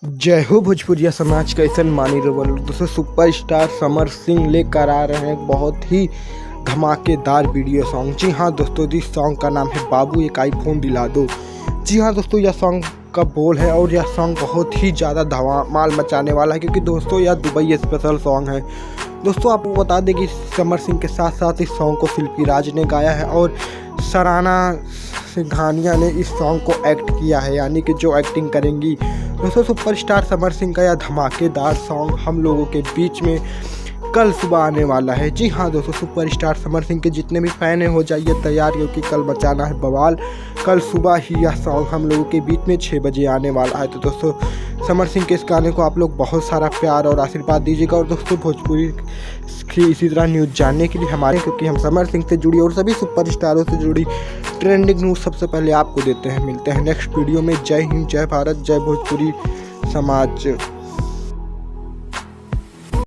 जय हो भोजपुरिया समाज कैसन मानी रवल। दोस्तों सुपरस्टार समर सिंह लेकर आ रहे हैं बहुत ही धमाकेदार वीडियो सॉन्ग। जी हाँ दोस्तों, इस सॉन्ग का नाम है बाबू एक आईफोन दिला दो। जी हाँ दोस्तों, यह सॉन्ग का बोल है और यह सॉन्ग बहुत ही ज़्यादा धमाल मचाने वाला है, क्योंकि दोस्तों यह दुबई स्पेशल सॉन्ग है। दोस्तों आपको बता दें कि समर सिंह के साथ साथ इस सॉन्ग को शिल्पी राज ने गाया है और सराना सिंघानिया ने इस सॉन्ग को एक्ट किया है, यानी कि जो एक्टिंग करेंगी। दोस्तों सुपरस्टार समर सिंह का यह धमाकेदार सॉन्ग हम लोगों के बीच में कल सुबह आने वाला है। जी हाँ दोस्तों, सुपरस्टार समर सिंह के जितने भी फैन हैं हो जाइए तैयार, क्योंकि कल मचाना है बवाल। कल सुबह ही यह सॉन्ग हम लोगों के बीच में 6 बजे आने वाला है। तो दोस्तों समर सिंह के इस गाने को आप लोग बहुत सारा प्यार और आशीर्वाद दीजिएगा। और दोस्तों भोजपुरी की इसी तरह न्यूज़ जानने के लिए हमारे, क्योंकि हम समर सिंह से जुड़ी और सभी सुपरस्टारों से जुड़ी ट्रेंडिंग न्यूज़ सबसे पहले आपको देते हैं। मिलते हैं नेक्स्ट वीडियो में। जय हिंद, जय भारत, जय भोजपुरी समाज।